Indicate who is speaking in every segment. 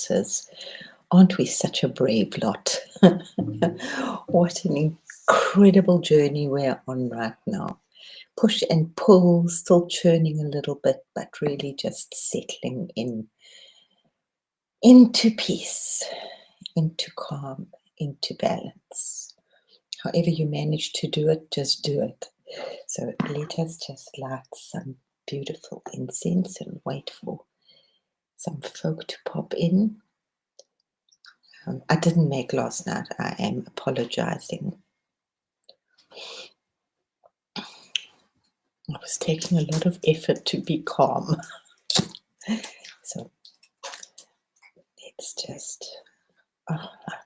Speaker 1: horses. Aren't we such a brave lot? What an incredible journey we're on right now. Push and pull, still churning a little bit, but really just settling into peace, into calm, into balance. However you manage to do it, just do it. So let us just light some beautiful incense and wait for some folk to pop in. I didn't make last night. I am apologizing. I was taking a lot of effort to be calm. So let's just,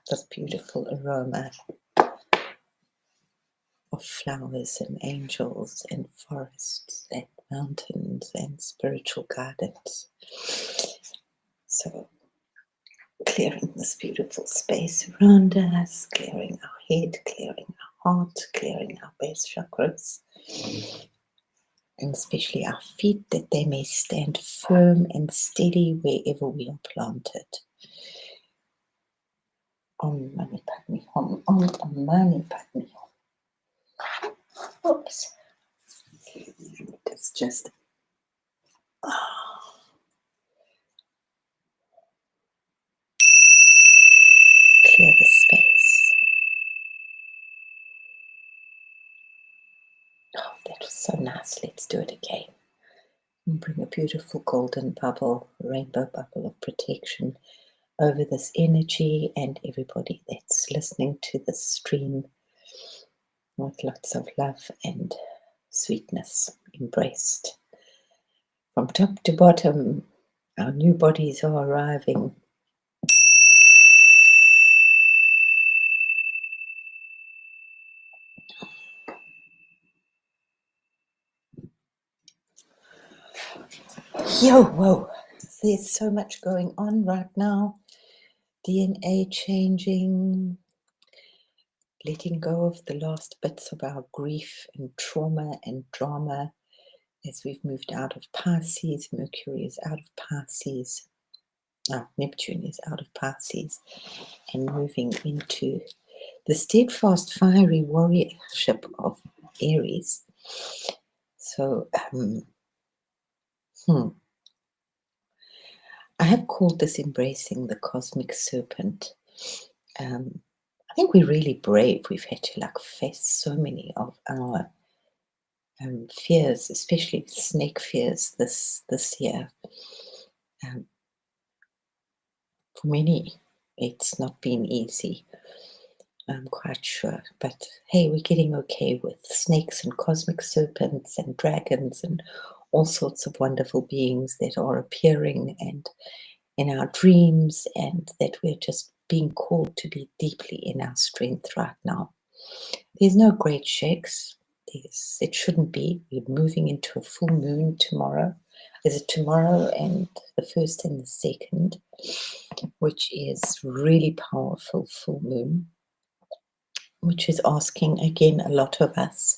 Speaker 1: this beautiful aroma of flowers and angels and forests and mountains and spiritual gardens. So clearing this beautiful space around us, clearing our head, clearing our heart, clearing our base chakras, and especially our feet, that they may stand firm and steady wherever we are planted. Om Mani Padme Hum, Om Mani Padme Hum. Oops. It's just clear the space. Oh, that was so nice. Let's do it again. And bring a beautiful golden bubble, rainbow bubble of protection over this energy and everybody that's listening to this stream with lots of love and sweetness embraced. From top to bottom, our new bodies are arriving. Yo, whoa, there's so much going on right now. DNA changing, letting go of the last bits of our grief and trauma and drama as we've moved out of Pisces. Mercury is out of Pisces. Neptune is out of Pisces and moving into the steadfast, fiery warriorship of Aries. So, I have called this embracing the cosmic serpent. I think we're really brave. We've had to face so many of our fears, especially snake fears this year. For many, it's not been easy, I'm quite sure. But hey, we're getting okay with snakes and cosmic serpents and dragons and all sorts of wonderful beings that are appearing and in our dreams, and that we're just being called to be deeply in our strength right now. There's no great shakes. It shouldn't be. We're moving into a full moon tomorrow. Is it tomorrow and the 1st and the 2nd, which is really powerful full moon, which is asking again a lot of us.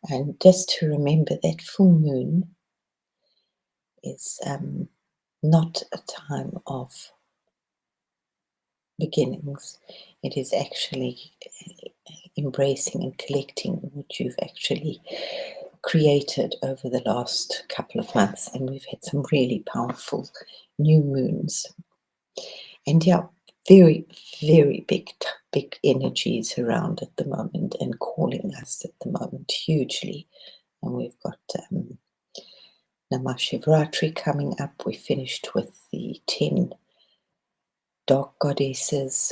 Speaker 1: And just to remember that full moon is not a time of beginnings. It is actually embracing and collecting what you've actually created over the last couple of months. And we've had some really powerful new moons. And yeah, very, very big energies around at the moment and calling us at the moment hugely. And we've got Namah Shivratri coming up. We finished with the 10 dark goddesses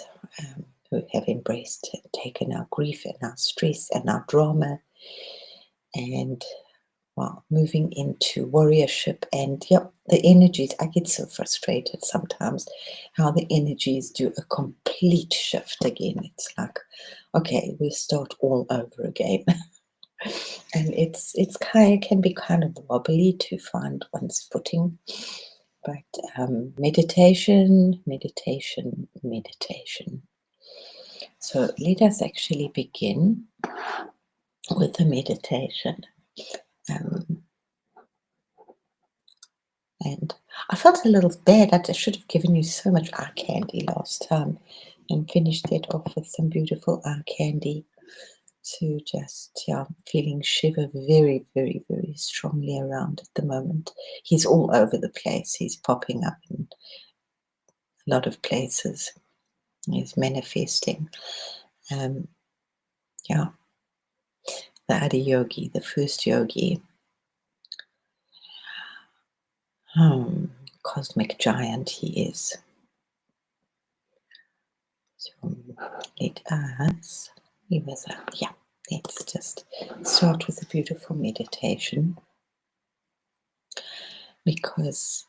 Speaker 1: who have embraced and taken our grief and our stress and our drama, and moving into warriorship. And the energies, I get so frustrated sometimes how the energies do a complete shift again. It's like, okay, we start all over again. And it can be kind of wobbly to find one's footing. But meditation. So let us actually begin with the meditation. And I felt a little bad that I should have given you so much eye candy last time and finished it off with some beautiful eye candy to just, yeah, feeling Shiva very, very, very strongly around at the moment. He's all over the place. He's popping up in a lot of places. He's manifesting. Um, yeah, the Adiyogi, the first yogi, cosmic giant he is. So let us, yeah, let's just start with a beautiful meditation, because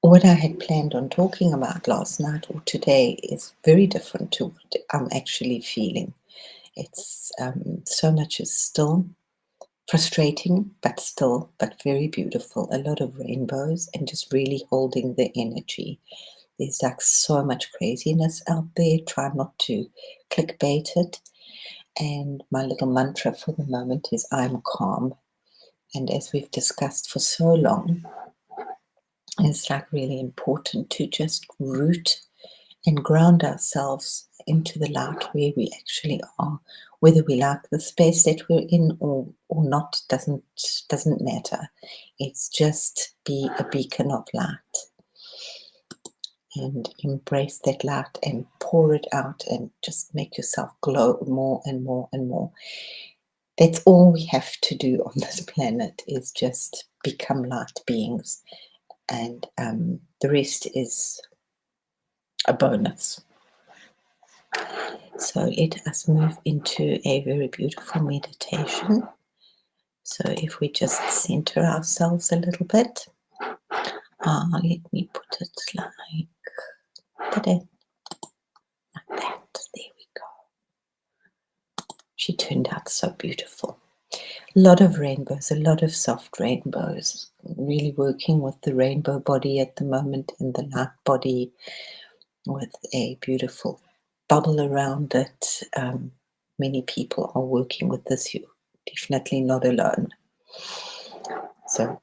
Speaker 1: what I had planned on talking about last night or today is very different to what I'm actually feeling. It's so much is still frustrating, but very beautiful. A lot of rainbows and just really holding the energy. There's like so much craziness out there. Try not to clickbait it. And my little mantra for the moment is I'm calm. And as we've discussed for so long, it's like really important to just root and ground ourselves into the light where we actually are. Whether we like the space that we're in or not doesn't matter. It's just be a beacon of light and embrace that light and pour it out and just make yourself glow more and more and more. That's all we have to do on this planet, is just become light beings, and the rest is a bonus. So let us move into a very beautiful meditation. So if we just center ourselves a little bit, let me put it like that. There we go. She turned out so beautiful. A lot of rainbows, a lot of soft rainbows. Really working with the rainbow body at the moment and the light body with a beautiful bubble around it. Many people are working with this. You're definitely not alone. So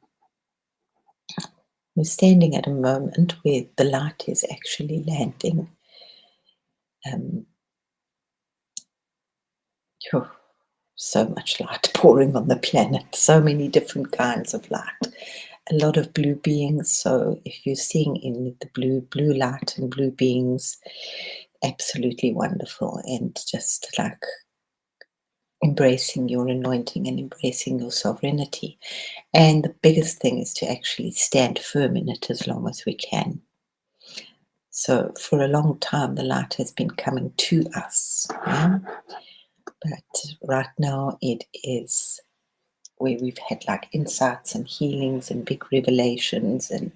Speaker 1: we're standing at a moment where the light is actually landing. So much light pouring on the planet, so many different kinds of light. A lot of blue beings. So if you're seeing in the blue light and blue beings, absolutely wonderful, and just like embracing your anointing and embracing your sovereignty. And the biggest thing is to actually stand firm in it as long as we can. So for a long time, the light has been coming to us. Yeah? But right now it is where we've had like insights and healings and big revelations and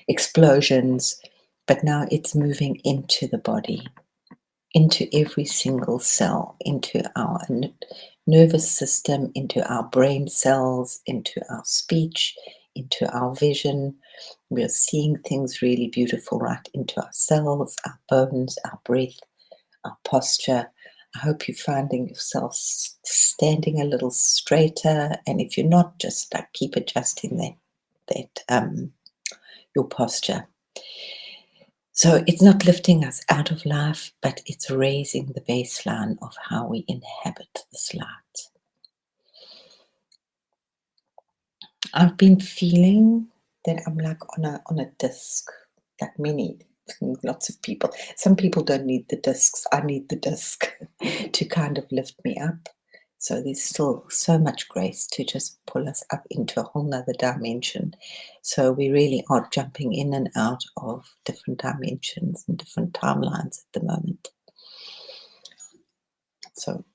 Speaker 1: explosions. But now it's moving into the body, into every single cell, into our nervous system, into our brain cells, into our speech, into our vision. We're seeing things really beautiful right into our cells, our bones, our breath, our posture. I hope you're finding yourself standing a little straighter, and if you're not, just like keep adjusting that your posture. So it's not lifting us out of life, but it's raising the baseline of how we inhabit this light. I've been feeling that I'm like on a disc, like many, lots of people. Some people don't need the discs. I need the disc to kind of lift me up. So there's still so much grace to just pull us up into a whole nother dimension. So we really are jumping in and out of different dimensions and different timelines at the moment. So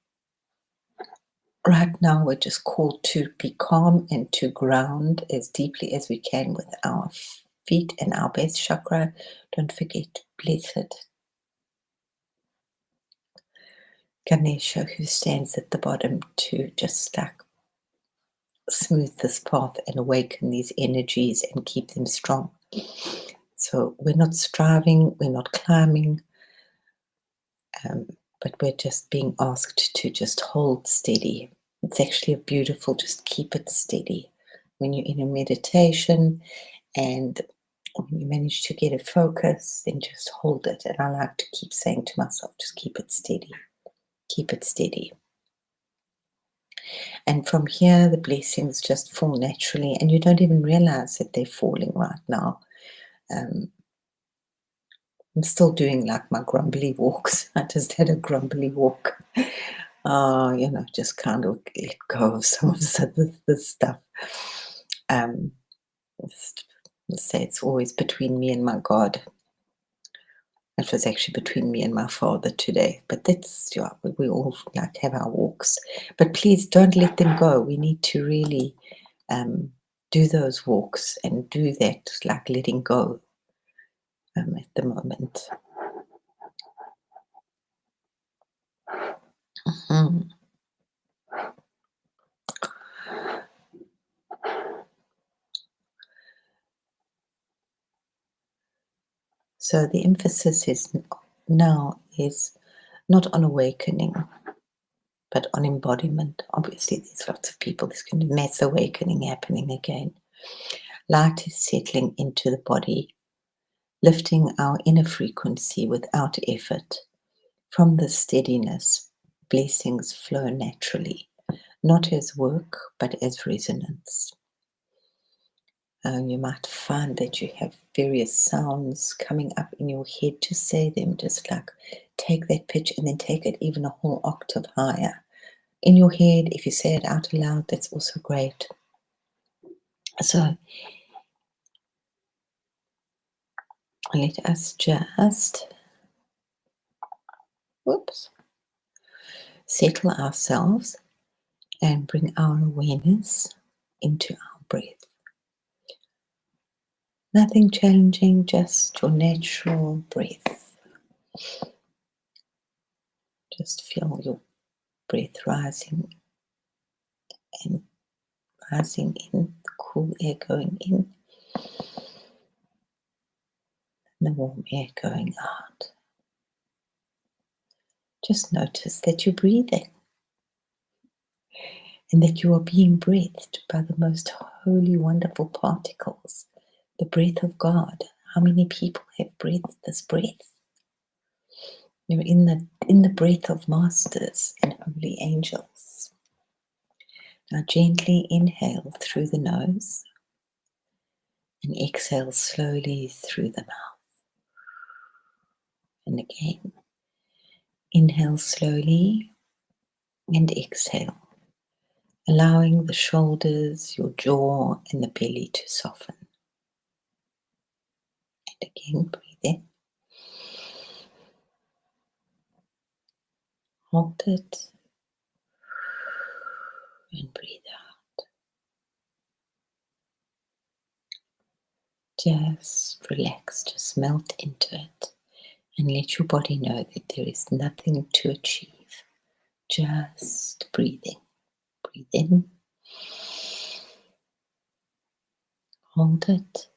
Speaker 1: right now we're just called to be calm and to ground as deeply as we can with our feet and our base chakra. Don't forget, blessed Ganesha, who stands at the bottom, to just like smooth this path and awaken these energies and keep them strong. So we're not striving, we're not climbing, but we're just being asked to just hold steady. It's actually a beautiful, just keep it steady. when you're in a meditation and when you manage to get a focus, then just hold it. And I like to keep saying to myself, just keep it steady, keep it steady. And from here, the blessings just fall naturally, and you don't even realize that they're falling right now. Um, I'm still doing like my grumbly walks. I just had a grumbly walk. Just kind of let go of some of the stuff. Um, let's say it's always between me and my God. It was actually between me and my father today. But that's, yeah, we all like have our walks. But please don't let them go. We need to really do those walks and do that, like letting go at the moment. Mhm. So the emphasis is now is not on awakening, but on embodiment. Obviously, there's lots of people, there's going to be mass awakening happening again. Light is settling into the body, lifting our inner frequency without effort. From the steadiness, blessings flow naturally, not as work, but as resonance. You might find that you have various sounds coming up in your head. Just say them, just like take that pitch and then take it even a whole octave higher. In your head, if you say it out aloud, that's also great. So let us just, settle ourselves and bring our awareness into our breath. Nothing challenging, just your natural breath. Just feel your breath rising and rising in, the cool air going in, and the warm air going out. Just notice that you're breathing and that you are being breathed by the most holy, wonderful particles, the breath of God. How many people have breathed this breath? You're in the breath of masters and holy angels. Now gently inhale through the nose and exhale slowly through the mouth. And again, inhale slowly and exhale, allowing the shoulders, your jaw, and the belly to soften. And again, breathe in. Hold it and breathe out. Just relax, just melt into it, and let your body know that there is nothing to achieve. Just breathing. Breathe in, hold it,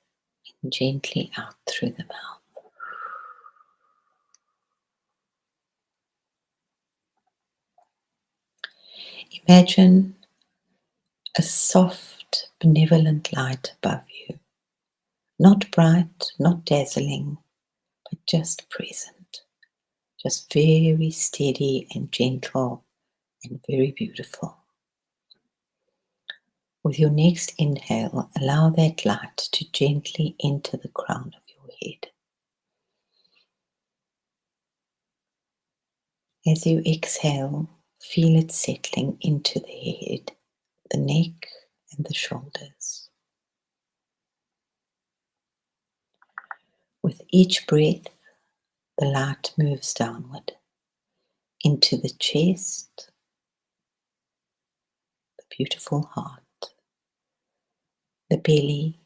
Speaker 1: and gently out through the mouth. Imagine a soft, benevolent light above you. Not bright, not dazzling, but just present. Just very steady and gentle and very beautiful. With your next inhale, allow that light to gently enter the crown of your head. As you exhale, feel it settling into the head, the neck, and the shoulders. With each breath, the light moves downward into the chest, the beautiful heart, the belly,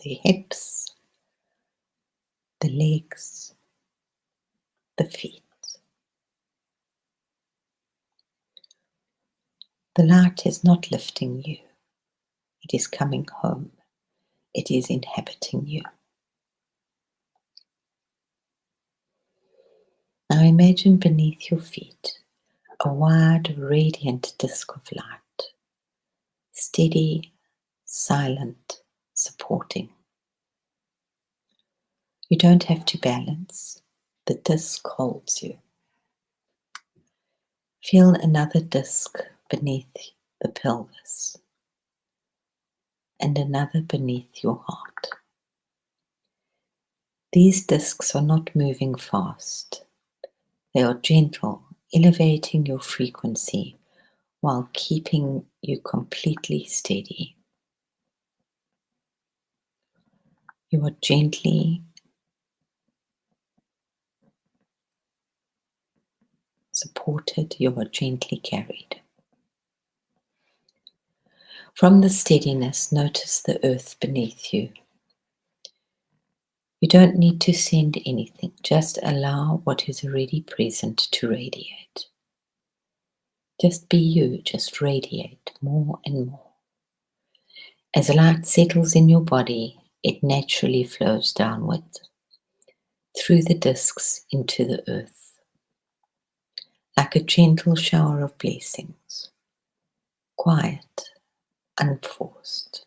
Speaker 1: the hips, the legs, the feet. The light is not lifting you, it is coming home, it is inhabiting you. Now imagine beneath your feet a wide, radiant disk of light, steady, silent, supporting. You don't have to balance. The disc holds you. Feel another disc beneath the pelvis and another beneath your heart. These discs are not moving fast. They are gentle, elevating your frequency while keeping you completely steady. You are gently supported, you are gently carried. From the steadiness, notice the earth beneath you. You don't need to send anything, just allow what is already present to radiate. Just be you, just radiate more and more. As light settles in your body, it naturally flows downward through the discs into the earth, like a gentle shower of blessings, quiet, unforced.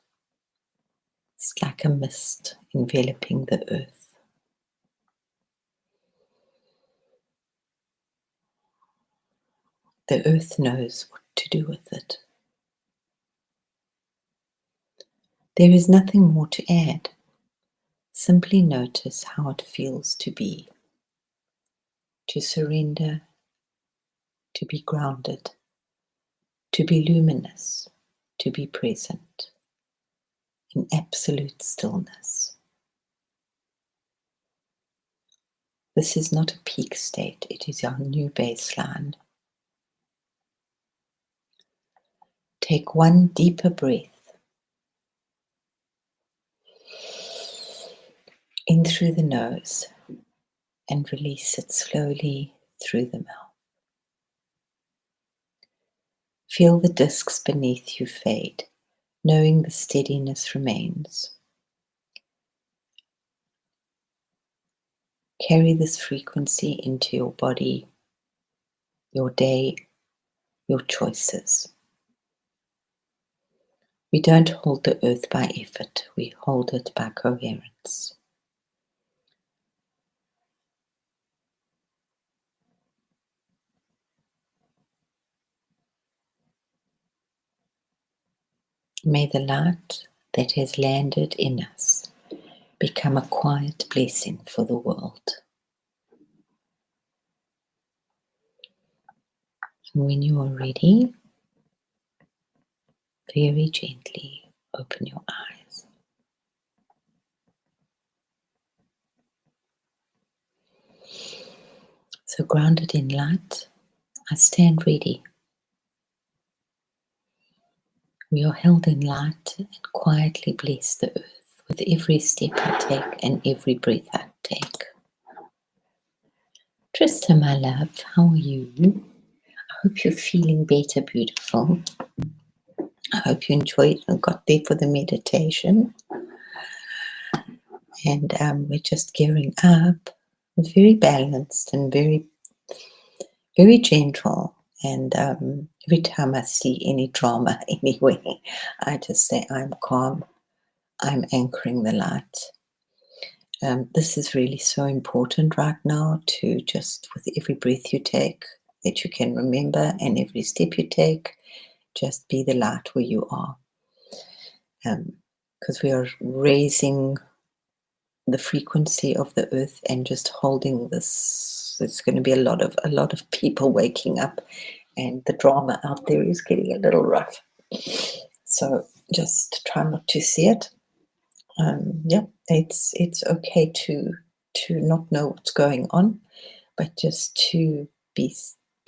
Speaker 1: It's like a mist enveloping the earth. The earth knows what to do with it. There is nothing more to add. Simply notice how it feels to be, to surrender, to be grounded, to be luminous, to be present in absolute stillness. This is not a peak state, it is our new baseline. Take one deeper breath in through the nose and release it slowly through the mouth. Feel the discs beneath you fade, knowing the steadiness remains. Carry this frequency into your body, your day, your choices. We don't hold the earth by effort, we hold it by coherence. May the light that has landed in us become a quiet blessing for the world. And when you are ready, very gently open your eyes. So grounded in light, I stand ready. We are held in light and quietly bless the earth with every step I take and every breath I take. Trista, my love, how are you? I hope you're feeling better, beautiful. I hope you enjoyed and got there for the meditation. And we're just gearing up. Very balanced and very, very gentle. And every time I see any drama anywhere, I just say, I'm calm. I'm anchoring the light. This is really so important right now to just, with every breath you take, that you can remember, and every step you take, just be the light where you are. Because we are raising the frequency of the earth and just holding this. There's going to be a lot of people waking up, and the drama out there is getting a little rough. So just try not to see it. It's okay to not know what's going on, but just to be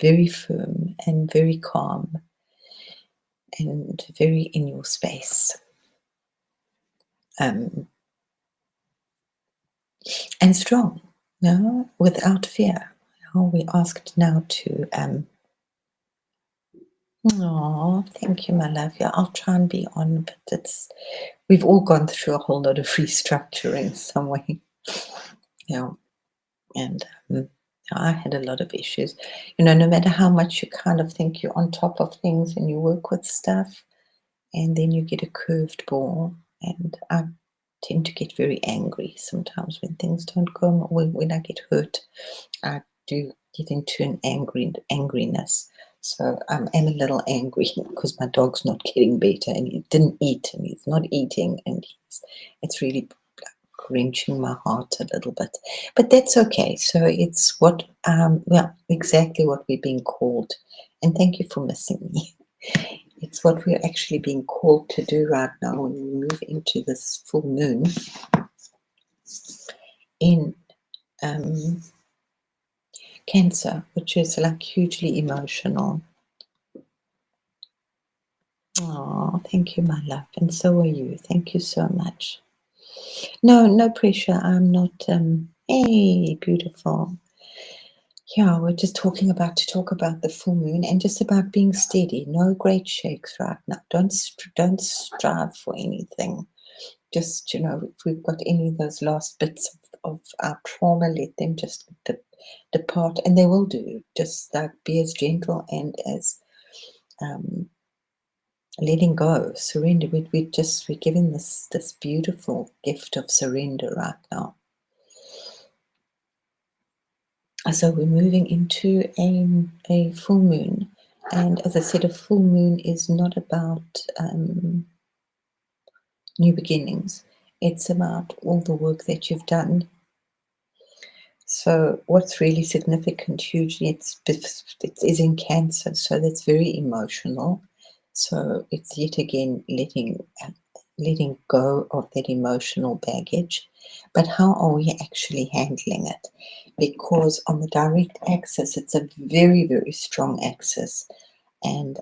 Speaker 1: very firm and very calm and very in your space, and strong, without fear. We asked now to thank you, my love. Yeah, I'll try and be on, but we've all gone through a whole lot of restructuring some way. And I had a lot of issues. No matter how much you kind of think you're on top of things and you work with stuff, and then you get a curved ball. And I tend to get very angry sometimes when things don't go. When I get hurt, I do get into an angriness. So I am a little angry because my dog's not getting better, and he didn't eat, and he's not eating, and it's really wrenching my heart a little bit. But that's okay. So it's exactly what we're being called. And thank you for missing me. It's what we're actually being called to do right now when we move into this full moon in Cancer, which is like hugely emotional. Oh, thank you, my love. And so are you. Thank you so much. No pressure. I'm not, hey, beautiful. Yeah, we're just talk about the full moon and just about being steady. No great shakes right now. Don't strive for anything. Just, if we've got any of those last bits of our trauma, let them just depart, and they will do. Just like be as gentle and as letting go, surrender. We're given this beautiful gift of surrender right now. So we're moving into a full moon, and as I said, a full moon is not about new beginnings. It's about all the work that you've done. So what's really significant, hugely, it is in Cancer, so that's very emotional. So it's yet again letting go of that emotional baggage. But how are we actually handling it? Because on the direct axis, it's a very, very strong axis. And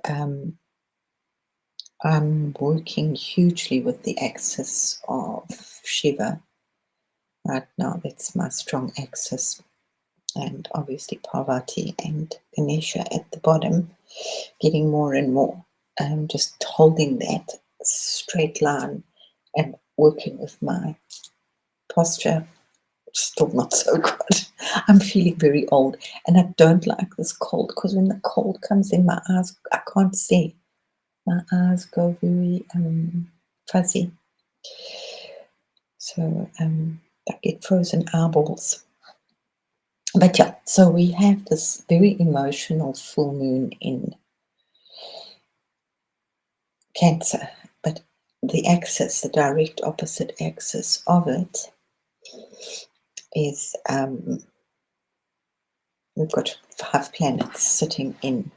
Speaker 1: I'm working hugely with the axis of Shiva right now. That's my strong axis. And obviously Parvati and Ganesha at the bottom, getting more and more. Just holding that straight line and working with my posture. Still not so good. I'm feeling very old, and I don't like this cold, because when the cold comes in my eyes, I can't see. My eyes go very fuzzy. So I get frozen eyeballs. But yeah, so we have this very emotional full moon in Cancer, but the axis, the direct opposite axis of it is we've got 5 planets sitting in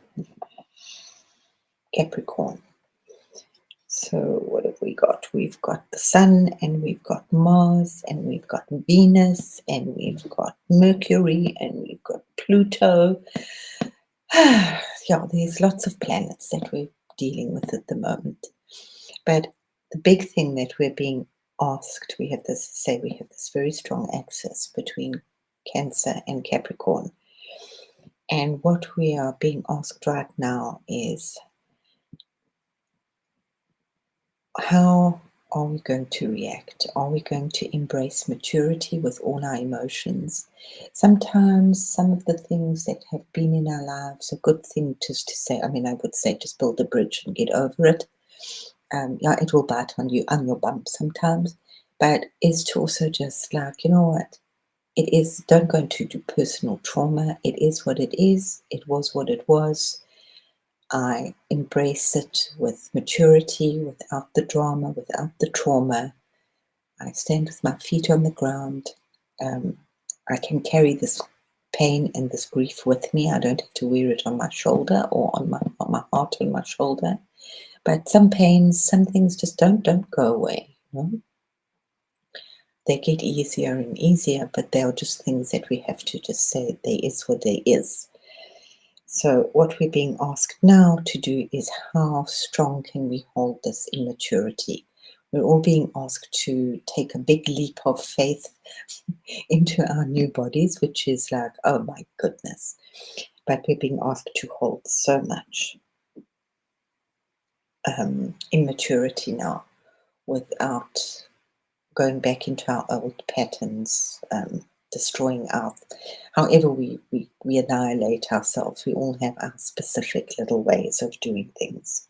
Speaker 1: Capricorn. So what have we got? We've got the Sun, and we've got Mars, and we've got Venus, and we've got Mercury, and we've got Pluto. Yeah, there's lots of planets that we're dealing with at the moment. But the big thing that we're being asked, we have this very strong axis between Cancer and Capricorn. And what we are being asked right now is, how are we going to react? Are we going to embrace maturity with all our emotions? Sometimes some of the things that have been in our lives, a good thing just to say, I would say just build a bridge and get over it. Yeah, it will bite on you on your bump sometimes, but is to also just like, you know what? It is, don't go into personal trauma. It is what it is. It was what it was. I embrace it with maturity, without the drama, without the trauma. I stand with my feet on the ground. I can carry this pain and this grief with me. I don't have to wear it on my shoulder or on my heart, on my shoulder. But some pains, some things just don't go away. You know? They get easier and easier, but they are just things that we have to just say, there is what there is. So what we're being asked now to do is, how strong can we hold this immaturity? We're all being asked to take a big leap of faith into our new bodies, which is like, oh my goodness. But we're being asked to hold so much immaturity now, without going back into our old patterns, destroying however we annihilate ourselves. We all have our specific little ways of doing things.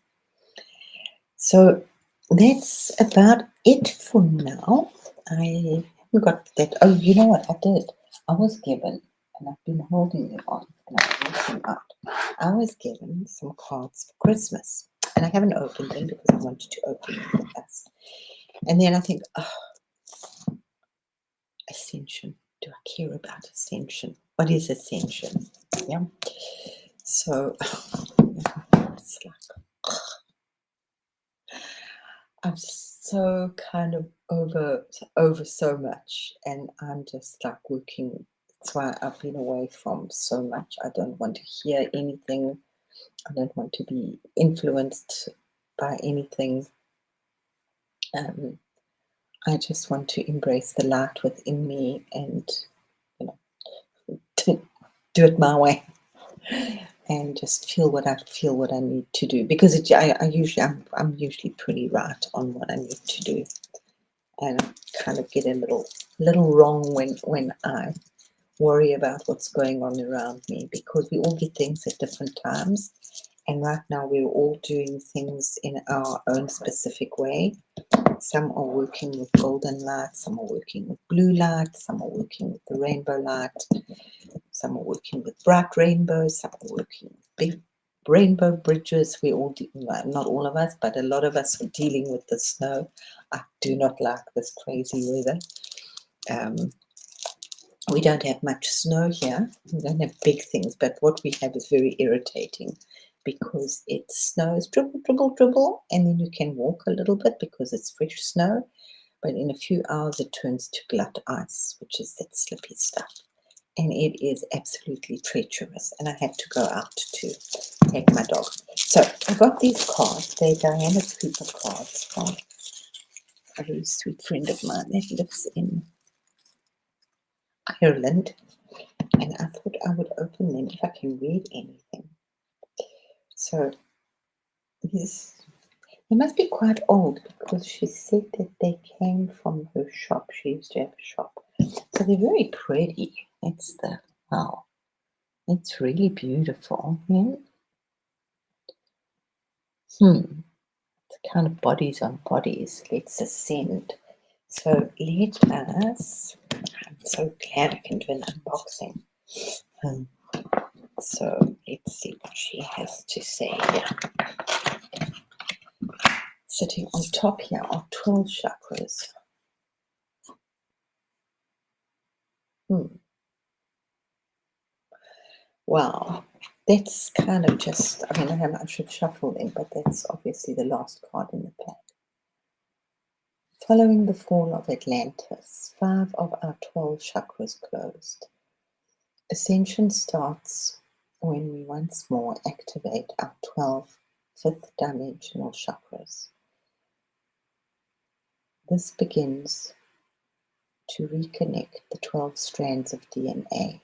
Speaker 1: So that's about it for now. I haven't got that. Oh, you know what I did? I was given, and I've been holding them on, and I've brought them out. I was given some cards for Christmas, and I haven't opened them because I wanted to open them with us. And then I think, oh, ascension. Do I care about ascension? What is ascension? Yeah. So it's like I'm so kind of over so much, and I'm just like working. That's why I've been away from so much. I don't want to hear anything. I don't want to be influenced by anything. I just want to embrace the light within me and, you know, do it my way and just feel what I need to do, because I'm usually pretty right on what I need to do, and I kind of get a little wrong when I worry about what's going on around me, because we all get things at different times, and right now we're all doing things in our own specific way. Some are working with golden light, some are working with blue light, some are working with the rainbow light, some are working with bright rainbows, some are working with big rainbow bridges. We all do, not all of us, but a lot of us are dealing with the snow. I do not like this crazy weather. We don't have much snow here. We don't have big things, but what we have is very irritating, because it snows, dribble, dribble, dribble, and then you can walk a little bit because it's fresh snow, but in a few hours it turns to glut ice, which is that slippy stuff. And it is absolutely treacherous, and I have to go out to take my dog. So I got these cards. They're Diana Cooper cards from a very sweet friend of mine that lives in Ireland, and I thought I would open them if I can read anything. So they must be quite old, because she said that they came from her shop. She used to have a shop. So they're very pretty. Wow. It's really beautiful. Yeah? It's kind of bodies on bodies. Let's ascend. So let us, I'm so glad I can do an unboxing. So let's see what she has to say here. Sitting on top here are 12 chakras. Wow, that's kind of just, I mean, I should shuffle them, but that's obviously the last card in the pack. Following the fall of Atlantis, 5 of our 12 chakras closed. Ascension starts when we once more activate our 12 fifth dimensional chakras. This begins to reconnect the 12 strands of DNA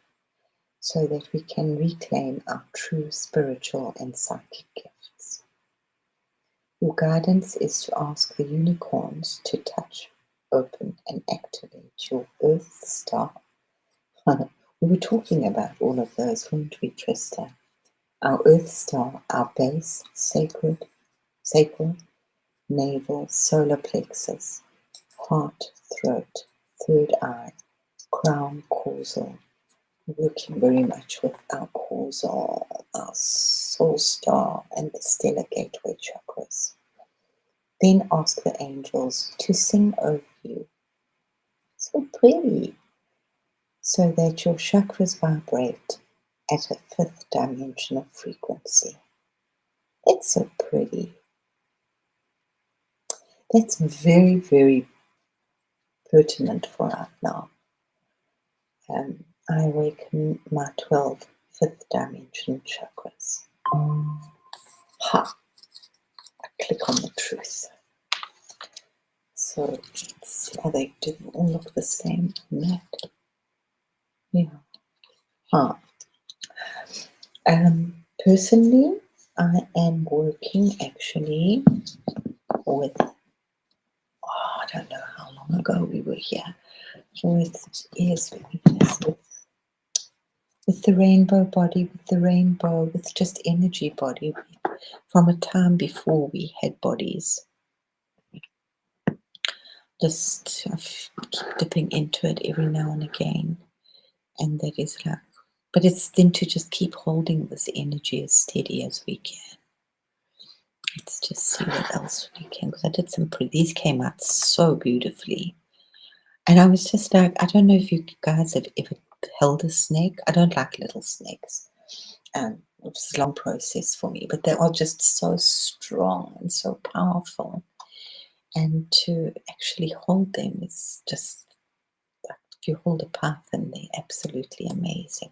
Speaker 1: so that we can reclaim our true spiritual and psychic gifts. Your guidance is to ask the unicorns to touch, open, and activate your Earth Star. We were talking about all of those, weren't we, Trista? Our Earth Star, our base, sacral, navel, solar plexus, heart, throat, third eye, crown, causal. Working very much with our causal, our soul star, and the stellar gateway chakras. Then ask the angels to sing over you, so pretty, so that your chakras vibrate at a fifth dimensional frequency. That's so pretty. That's very, very pertinent for right now. I awaken my 12 fifth dimensional chakras. Ha! I click on the truth. So let's see how they do. All look the same on that. Yeah. Personally, I am working actually with, I don't know how long ago we were here. With the rainbow body, with just energy body. from a time before we had bodies. Just keep dipping into it every now and again. And that is like, but it's then to just keep holding this energy as steady as we can. Let's just see what else we can, because I did some these came out so beautifully. And I was just like, I don't know if you guys have ever held a snake. I don't like little snakes. It's a long process for me, but they are just so strong and so powerful. And to actually hold them is just like, if you hold a python, they're absolutely amazing.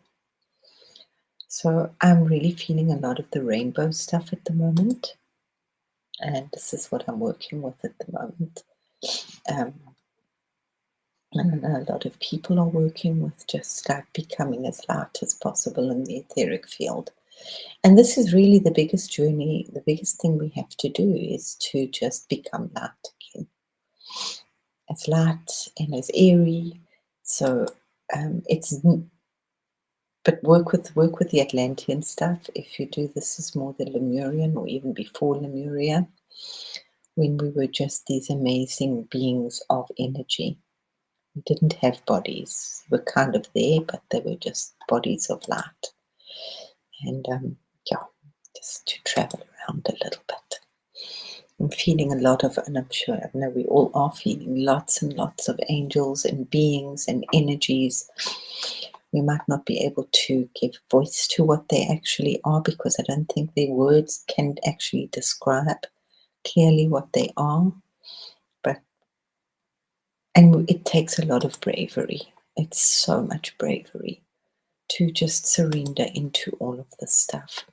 Speaker 1: So I'm really feeling a lot of the rainbow stuff at the moment. And this is what I'm working with at the moment. And a lot of people are working with just like becoming as light as possible in the etheric field. And this is really the biggest journey. The biggest thing we have to do is to just become light again, as light and as airy. So but work with the Atlantean stuff. If you do this is more the Lemurian or even before Lemuria, when we were just these amazing beings of energy. We didn't have bodies. We were kind of there, but they were just bodies of light. And yeah, just to travel around a little bit. I'm feeling a lot of, and I'm sure, I know we all are feeling lots and lots of angels and beings and energies. We might not be able to give voice to what they actually are, because I don't think their words can actually describe clearly what they are. And it takes a lot of bravery. It's so much bravery to just surrender into all of this stuff.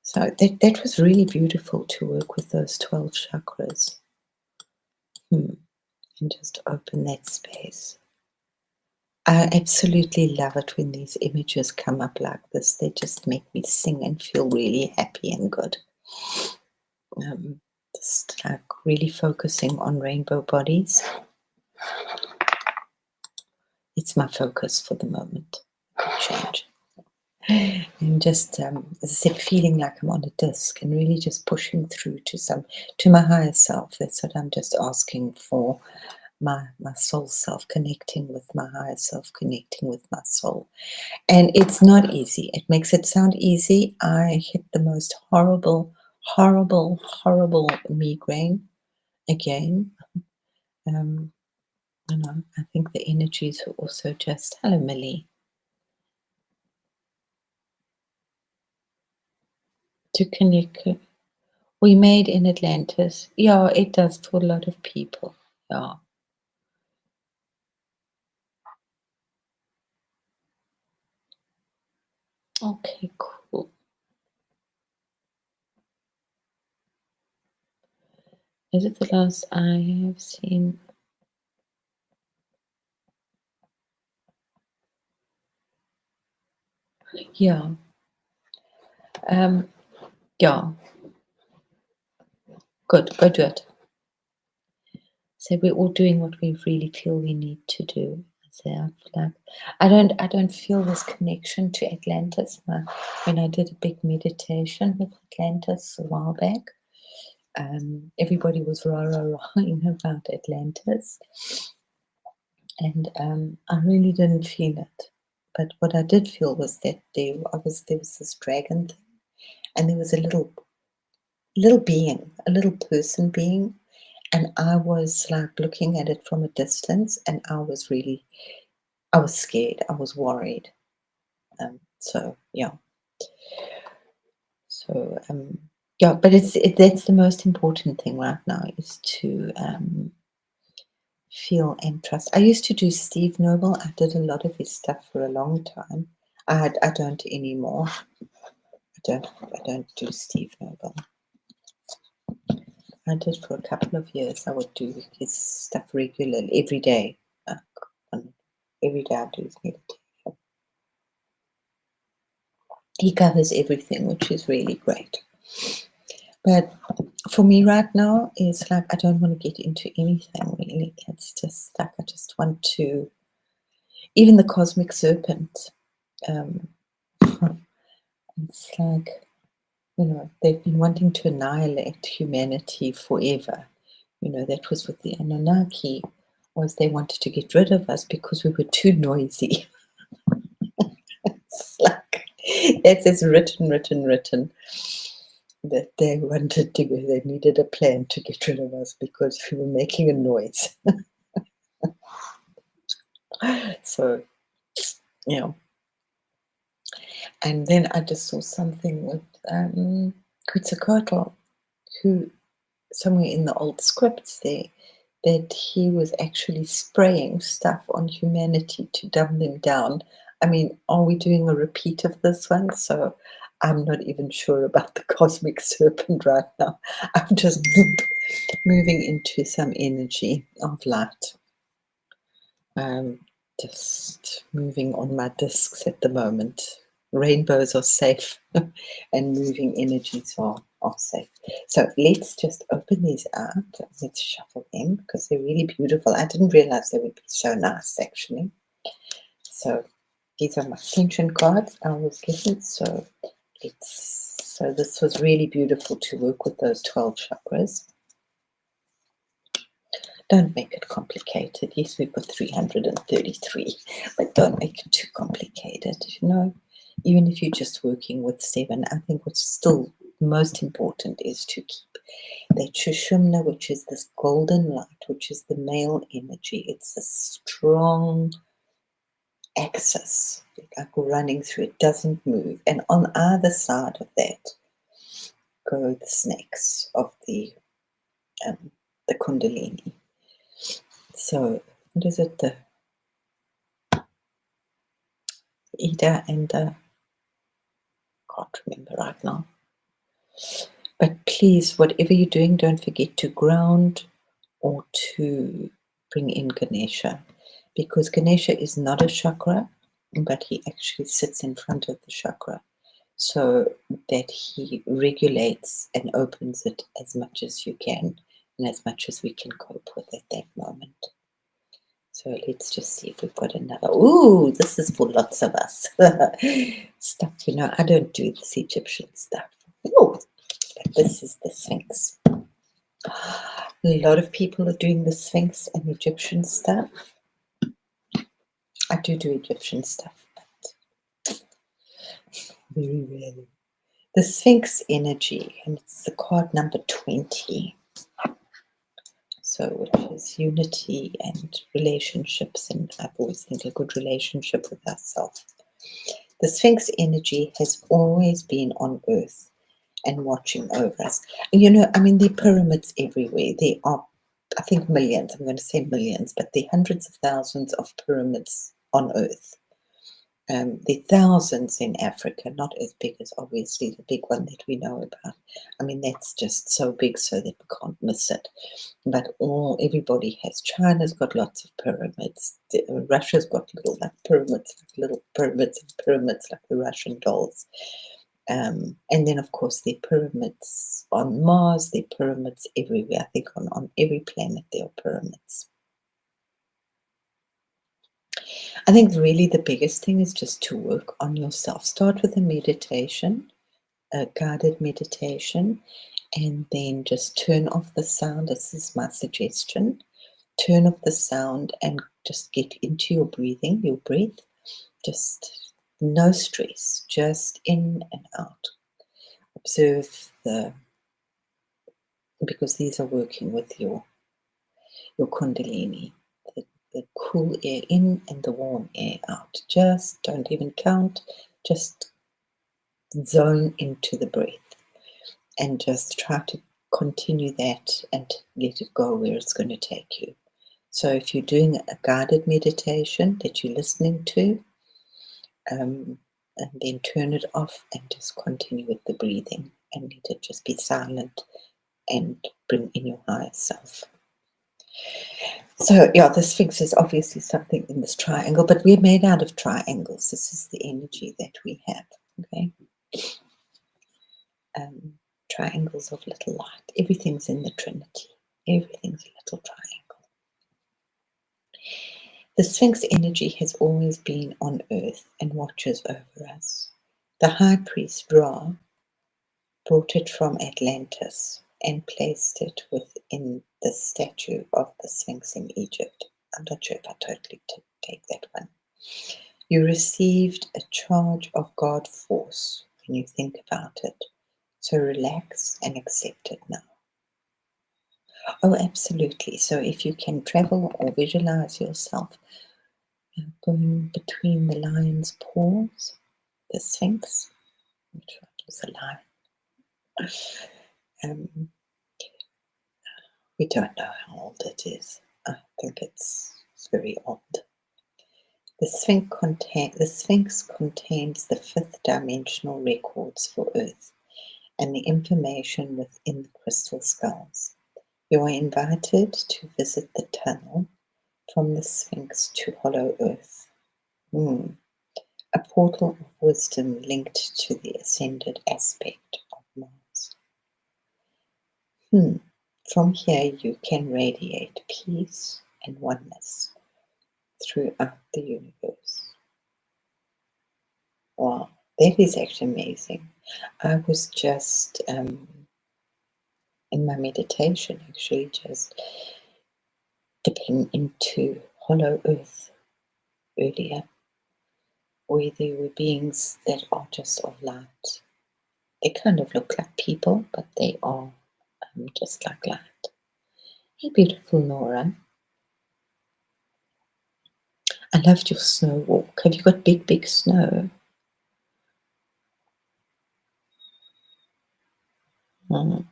Speaker 1: So that was really beautiful to work with those 12 chakras. And just open that space. I absolutely love it when these images come up like this. They just make me sing and feel really happy and good. Just like really focusing on rainbow bodies. It's my focus for the moment. Could change. And just, as I said, feeling like I'm on a disc and really just pushing through to my higher self. That's what I'm just asking for. My soul self, connecting with my higher self, connecting with my soul. And it's not easy. It makes it sound easy. I hit the most horrible migraine again. I think the energies are also just, hello Millie, to connect. We made in Atlantis. Yeah, it does for a lot of people. Yeah. Okay, cool. Is it the last I have seen? Yeah. Yeah. Good. Go do it. So we're all doing what we really feel we need to do. So I don't feel this connection to Atlantis. When I did a big meditation with Atlantis a while back, everybody was rah-rah-rahing about Atlantis. And I really didn't feel it. But what I did feel was that there was this dragon thing, and there was a little being, a little person being, and I was like looking at it from a distance, and I was scared, I was worried. So yeah. So yeah, but that's the most important thing right now, is to feel and trust. I used to do Steve Noble. I did a lot of his stuff for a long time. I don't anymore. I don't do Steve Noble. I did for a couple of years. I would do his stuff regularly, every day. Every day I do his meditation. He covers everything, which is really great. But for me right now, it's like I don't want to get into anything really. It's just like I just want to, even the cosmic serpent. It's like, they've been wanting to annihilate humanity forever. That was with the Anunnaki, was they wanted to get rid of us because we were too noisy. It's like, it says written, that they wanted to go, they needed a plan to get rid of us because we were making a noise. So, and then I just saw something with Quetzalcoatl, who somewhere in the old scripts there, that he was actually spraying stuff on humanity to dumb them down. I mean, are we doing a repeat of this one? So I'm not even sure about the cosmic serpent right now. I'm just moving into some energy of light. Just moving on my discs at the moment. Rainbows are safe and moving energies are safe. So let's just open these up. Let's shuffle them because they're really beautiful. I didn't realize they would be so nice actually. So these are my ascension cards I was given. So this was really beautiful to work with those 12 chakras. Don't make it complicated. Yes, we've got 333, but don't make it too complicated. Even if you're just working with 7, I think what's still most important is to keep that Shushumna, which is this golden light, which is the male energy. It's a strong axis, like running through. It doesn't move. And on either side of that go the snakes of the Kundalini. So what is it? The Ida and the, can't remember right now. But please, whatever you're doing, don't forget to ground or to bring in Ganesha, because Ganesha is not a chakra, but he actually sits in front of the chakra, so that he regulates and opens it as much as you can and as much as we can cope with at that moment. So let's just see if we've got another. Ooh, this is for lots of us. Stuff, I don't do this Egyptian stuff. Ooh, but this is the Sphinx. A lot of people are doing the Sphinx and Egyptian stuff. I do Egyptian stuff, but very rarely. The Sphinx energy, and it's the card number 20. So, which is unity and relationships, and I've always think a good relationship with ourselves. The Sphinx energy has always been on Earth and watching over us. And there are pyramids everywhere. There are, I think, millions. I'm going to say millions, but there are hundreds of thousands of pyramids on Earth. There are thousands in Africa, not as big as obviously the big one that we know about. That's just so big so that we can't miss it. But everybody has. China's got lots of pyramids. Russia's got little pyramids like the Russian dolls. And then, of course, there are pyramids on Mars. There are pyramids everywhere. I think on every planet there are pyramids. I think really the biggest thing is just to work on yourself. Start with a meditation, a guided meditation, and then just turn off the sound. This is my suggestion. Turn off the sound and just get into your breathing, your breath. Just no stress, just in and out. Observe because these are working with your Kundalini. The cool air in and the warm air out. Just don't even count. Just zone into the breath and just try to continue that and let it go where it's going to take you. So if you're doing a guided meditation that you're listening to, and then turn it off and just continue with the breathing and let it just be silent and bring in your higher self. So, the Sphinx is obviously something in this triangle, but we're made out of triangles. This is the energy that we have, okay? Triangles of little light. Everything's in the Trinity. Everything's a little triangle. The Sphinx energy has always been on Earth and watches over us. The high priest Ra brought it from Atlantis and placed it within the statue of the Sphinx in Egypt. I'm not sure if I totally take that one. You received a charge of God force when you think about it. So relax and accept it now. Oh, absolutely. So if you can travel or visualize yourself going between the lion's paws, the Sphinx, which was a lion. We don't know how old it is. I think it's very old. The Sphinx contains the fifth dimensional records for Earth and the information within the crystal skulls. You are invited to visit the tunnel from the Sphinx to Hollow Earth. A portal of wisdom linked to the ascended aspect of Mars. From here you can radiate peace and oneness throughout the universe. Wow, that is actually amazing. I was just in my meditation actually just dipping into Hollow Earth earlier, where there were beings that are just of light. They kind of look like people, but they are just like light. Hey, beautiful Nora. I loved your snow walk. Have you got big, big snow? Mm.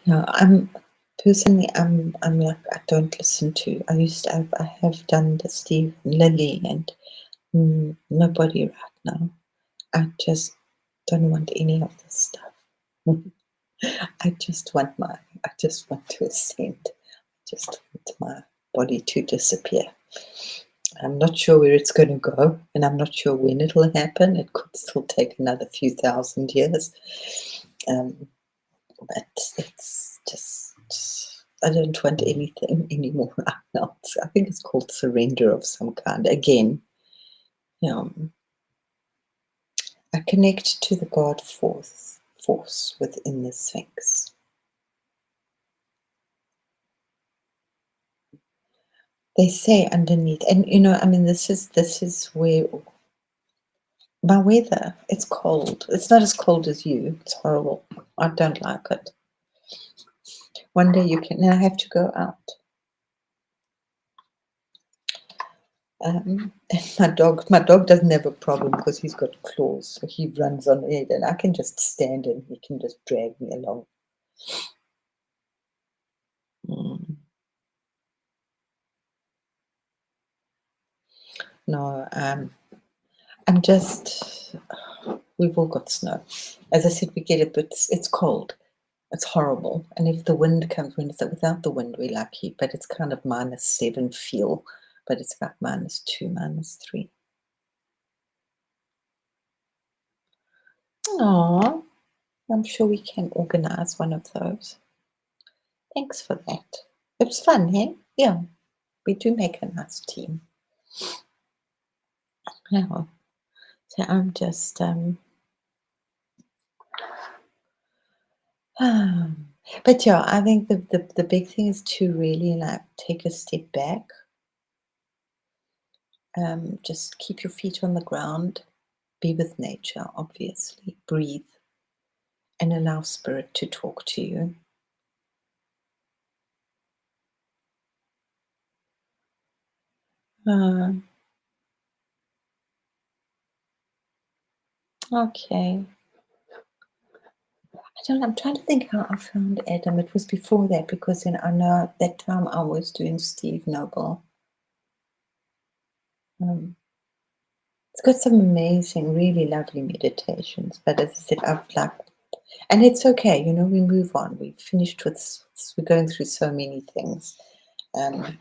Speaker 1: No, I'm like I don't listen to. I have done the Steve and Lily and nobody right now. I just don't want any of this stuff. I just want to ascend. I just want my body to disappear. I'm not sure where it's going to go, and I'm not sure when it'll happen. It could still take another few thousand years. But it's just, I don't want anything anymore right now. I think it's called surrender of some kind. Again, I connect to the God force within the Sphinx. They say underneath, and this is where my weather, it's cold. It's not as cold as you. It's horrible. I don't like it. One day you can, now I have to go out. And my dog doesn't have a problem because he's got claws, so he runs on it, and I can just stand and he can just drag me along. No, I'm just. We've all got snow. As I said, we get it, but it's cold. It's horrible. And if the wind comes, without the wind, we're lucky. But it's kind of -7 feel, but it's about -2, -3. Oh, I'm sure we can organize one of those. Thanks for that. It was fun, hey? Yeah, we do make a nice team. Yeah. So I'm just but yeah, I think the big thing is to really like take a step back. Just keep your feet on the ground, be with nature, obviously, breathe, and allow spirit to talk to you. Okay. I'm trying to think how I found Adam. It was before that because then I know at that time I was doing Steve Noble. It's got some amazing, really lovely meditations. But as I said, and it's okay, we move on. We've finished we're going through so many things. And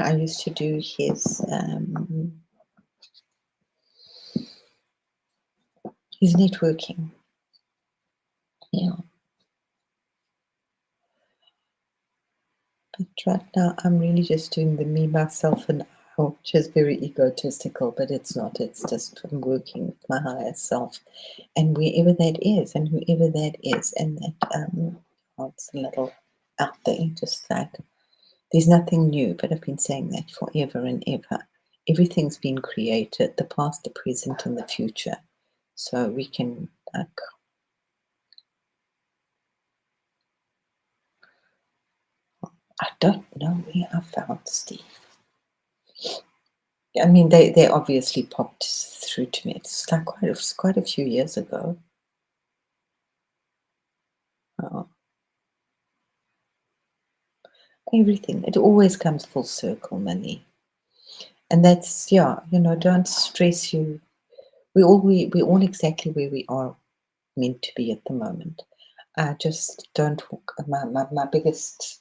Speaker 1: I used to do his networking. Yeah. But right now I'm really just doing the me, myself, and which is very egotistical, but it's not. It's just I'm working with my higher self, and wherever that is, and whoever that is, and that it's a little out there, just like there's nothing new. But I've been saying that forever and ever. Everything's been created, the past, the present, and the future. So we can like I don't know where I found Steve. I mean, they obviously popped through to me. It's like quite a few years ago. Oh, everything. It always comes full circle, money. And that's don't stress you. We're all exactly where we are meant to be at the moment. Just don't walk. My biggest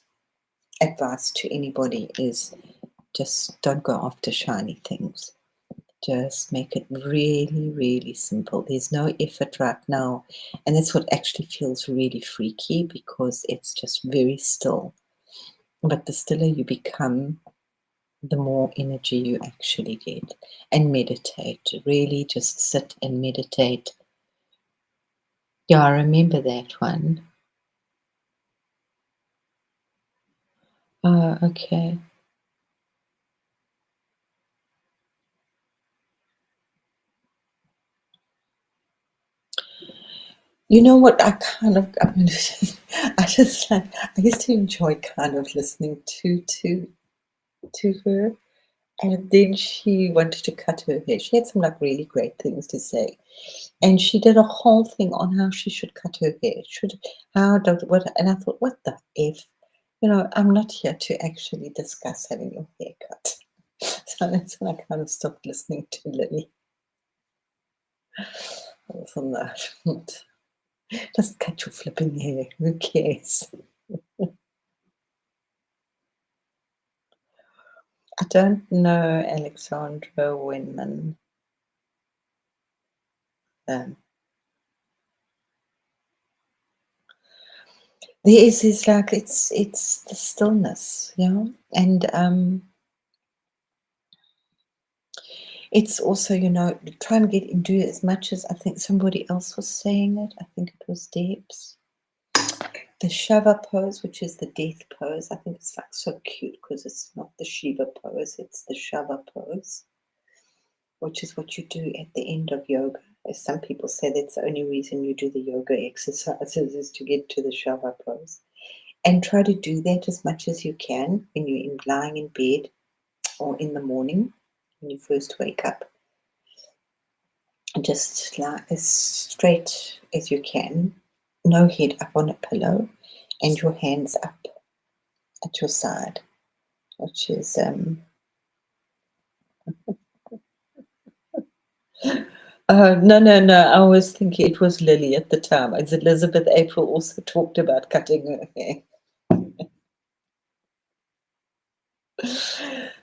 Speaker 1: advice to anybody is just don't go after shiny things. Just make it really, really simple. There's no effort right now. And that's what actually feels really freaky because it's just very still. But the stiller you become, the more energy you actually get. And meditate. Really just sit and meditate. Yeah, I remember that one. Oh, okay. You know what? I mean, I used to enjoy kind of listening to her. And then she wanted to cut her hair. She had some like really great things to say. And she did a whole thing on how she should cut her hair. And I thought, what the F? I'm not here to actually discuss having your hair cut. So that's when I kind of stopped listening to Lily. From that. Just cut your flipping hair. Who cares? I don't know Alexandra Winman. Um, there is this like it's the stillness, and it's also try and get into it as much as I think somebody else was saying it. I think it was Debs. The Shava pose, which is the death pose, I think it's like so cute because it's not the Shiva pose, it's the Shava pose, which is what you do at the end of yoga. As some people say, that's the only reason you do the yoga exercises is to get to the Shava pose. And try to do that as much as you can when you're lying in bed or in the morning when you first wake up. Just lie as straight as you can, no head up on a pillow, and your hands up at your side, which is no. I was thinking it was Lily at the time. As Elizabeth April also talked about cutting her hair.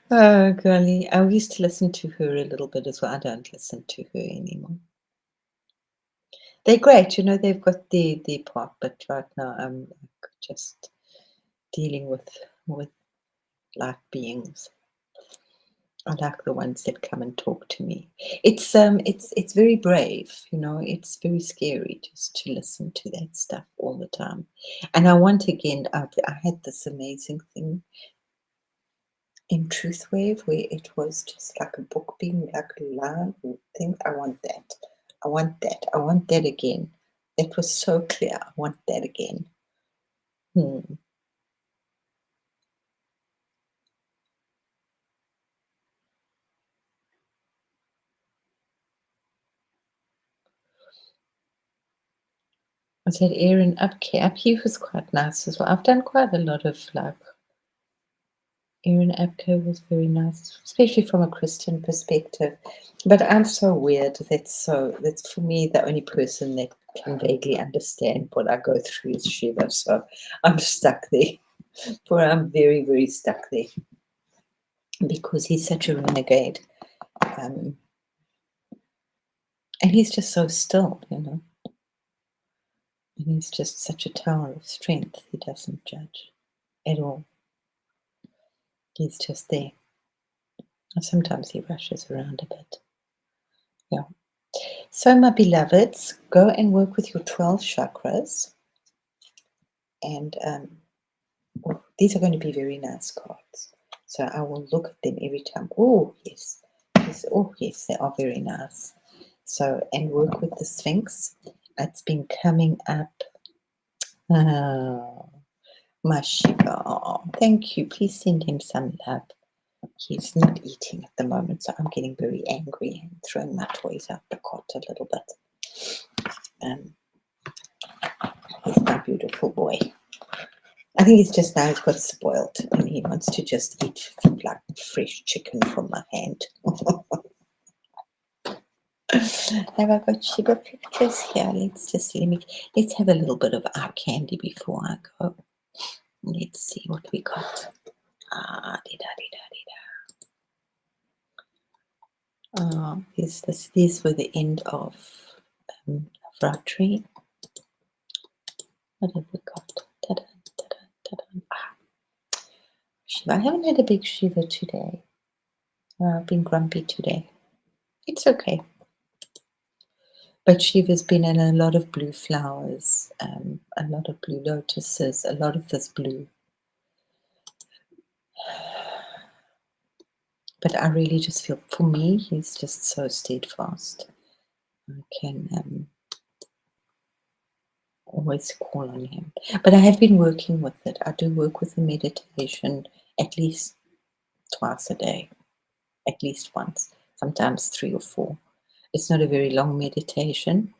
Speaker 1: Oh, golly. I used to listen to her a little bit as well. I don't listen to her anymore. They're great, they've got the part, but right now I'm like just dealing with light beings. I like the ones that come and talk to me. It's very brave, it's very scary just to listen to that stuff all the time. And I had this amazing thing in Truthwave where it was just like a book being like a line or thing. I want that. I want that. I want that again. It was so clear. I want that again. I said Aaron Upke. He was quite nice as well. I've done quite a lot of like Aaron Apko was very nice, especially from a Christian perspective. But I'm so weird. That's for me the only person that can vaguely understand what I go through is Shiva. So I'm stuck there. For I'm very, very stuck there. Because he's such a renegade. And he's just so still, And he's just such a tower of strength. He doesn't judge at all. He's just there. Sometimes he rushes around a bit. Yeah. So, my beloveds, go and work with your 12 chakras. And these are going to be very nice cards. So, I will look at them every time. Oh, yes. Yes. Oh, yes, they are very nice. So, and work with the Sphinx. It's been coming up. Oh, my Shiva. Oh, thank you. Please send him some love. He's not eating at the moment, so I'm getting very angry and throwing my toys out the cot a little bit. He's my beautiful boy. I think he's just now he's got spoiled and he wants to just eat like fresh chicken from my hand. Have I got Shiba pictures here? Let's have a little bit of eye candy before I go. Let's see what we got. These were the end of Navratri. What have we got? Ta-da, ta-da, ta-da. Shiva. I haven't had a big Shiva today. I've been grumpy today. It's okay. But Shiva's been in a lot of blue flowers, a lot of blue lotuses, a lot of this blue. But I really just feel, for me, he's just so steadfast. I can always call on him. But I have been working with it. I do work with the meditation at least twice a day, at least once, sometimes 3 or 4. It's not a very long meditation,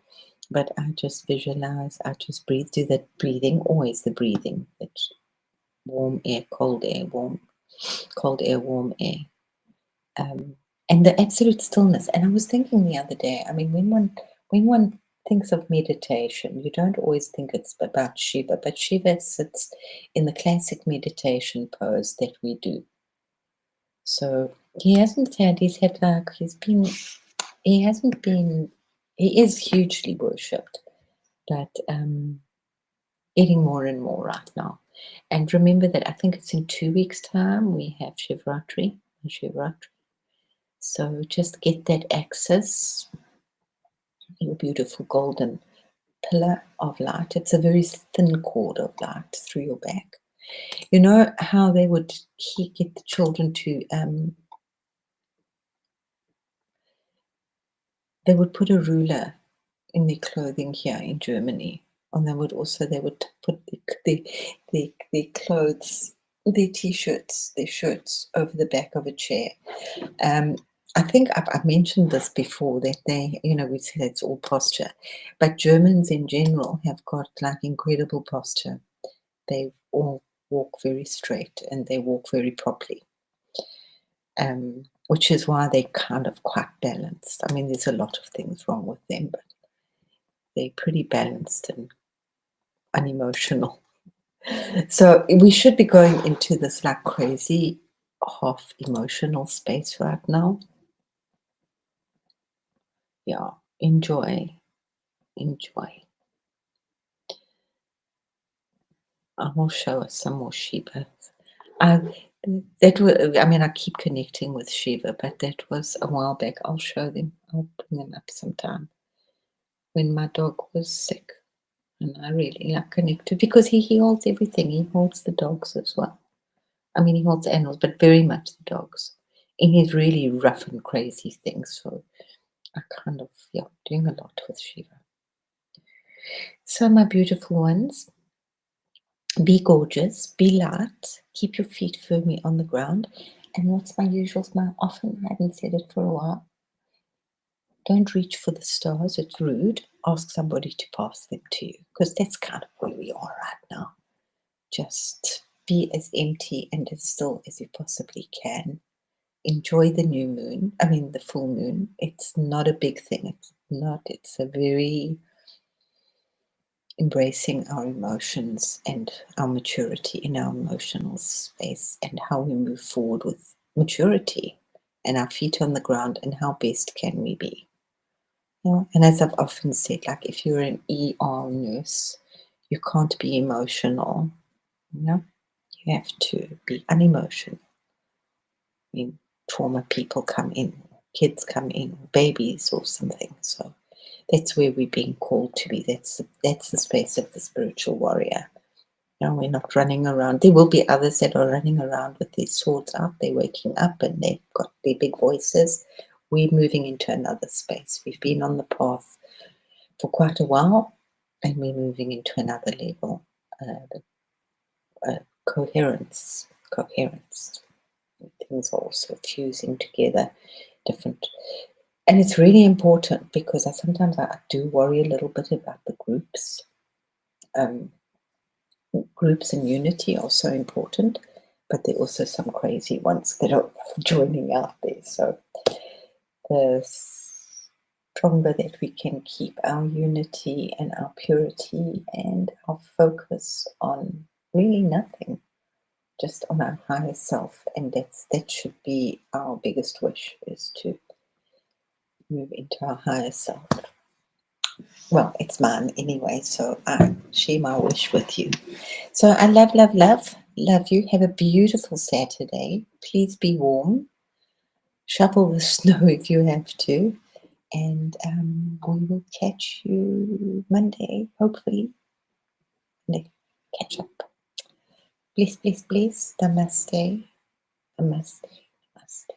Speaker 1: but I just visualize, I just breathe, do that breathing, always the breathing, that warm air, cold air, cold air, warm air. And the absolute stillness. And I was thinking the other day, I mean, when one thinks of meditation, you don't always think it's about Shiva, but Shiva sits in the classic meditation pose that we do. So he hasn't had, he is hugely worshipped, but getting more and more right now. And remember that I think it's in 2 weeks' time we have Shivratri. So just get that access, your beautiful golden pillar of light. It's a very thin cord of light through your back. You know how they would get the children to, they would put a ruler in their clothing here in Germany, and they would put their clothes, their t-shirts, their shirts over the back of a chair. I think I've mentioned this before, that they, we say it's all posture, but Germans in general have got like incredible posture. They all walk very straight and they walk very properly, which is why they're kind of quite balanced. I mean, there's a lot of things wrong with them, but they're pretty balanced and unemotional. So we should be going into this like crazy half emotional space right now. Yeah, enjoy. I will show us some more Shiva. I I keep connecting with Shiva, but that was a while back. I'll show them. I'll bring them up sometime. When my dog was sick, and I really connected because he holds everything. He holds the dogs as well. I mean, he holds animals, but very much the dogs in his really rough and crazy things. So I kind of, doing a lot with Shiva. So, my beautiful ones, be gorgeous, be light, keep your feet firmly on the ground. And what's my usual smile? Often, I haven't said it for a while. Don't reach for the stars, it's rude. Ask somebody to pass them to you, because that's kind of where we are right now. Just be as empty and as still as you possibly can. Enjoy the the full moon. It's not a big thing. It's a very embracing our emotions and our maturity in our emotional space, and how we move forward with maturity and our feet on the ground, and how best can we be. And as I've often said, like if you're an ER nurse, you can't be emotional. You have to be unemotional. I mean, trauma people come in, kids come in, babies or something. So that's where we're being called to be. That's the space of the spiritual warrior. We're not running around. There will be others that are running around with their swords out. They're waking up and they've got their big voices. We're moving into another space. We've been on the path for quite a while, and we're moving into another level. Coherence. Things are also fusing together, different. And it's really important because sometimes I do worry a little bit about the groups. Groups and unity are so important, but there are also some crazy ones that are joining out there. So the stronger that we can keep our unity and our purity and our focus on really nothing, just on our higher self, and that should be our biggest wish, is to move into our higher self. Well, it's mine anyway, so I share my wish with you. So I love you. Have a beautiful Saturday. Please be warm. Shovel the snow if you have to. And we will catch you Monday, hopefully. Catch up. Please. Namaste. Namaste. Namaste.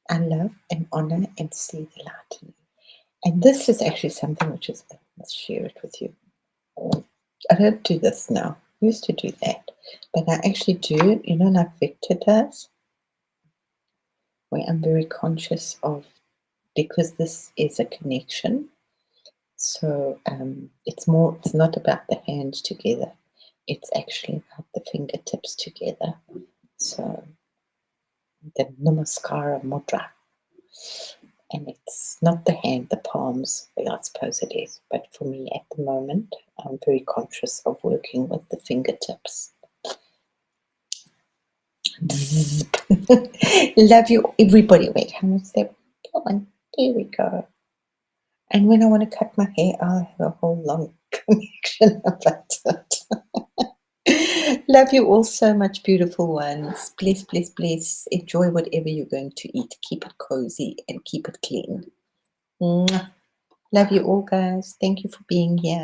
Speaker 1: I love and honor and see the light in you. And this is actually something which is, let's share it with you. I don't do this now. I used to do that. But I actually do, like Victor does, where I'm very conscious of, because this is a connection. So it's not about the hands together. It's actually about the fingertips together. So the Namaskara Mudra. And it's not the hand, the palms, I suppose it is. But for me at the moment, I'm very conscious of working with the fingertips. Love you, everybody. Wait, how much that one? There we go. And when I want to cut my hair, I'll have a whole long connection about it. Love you all so much, beautiful ones. Please enjoy whatever you're going to eat. Keep it cozy and keep it clean. Mwah. Love you all, guys. Thank you for being here.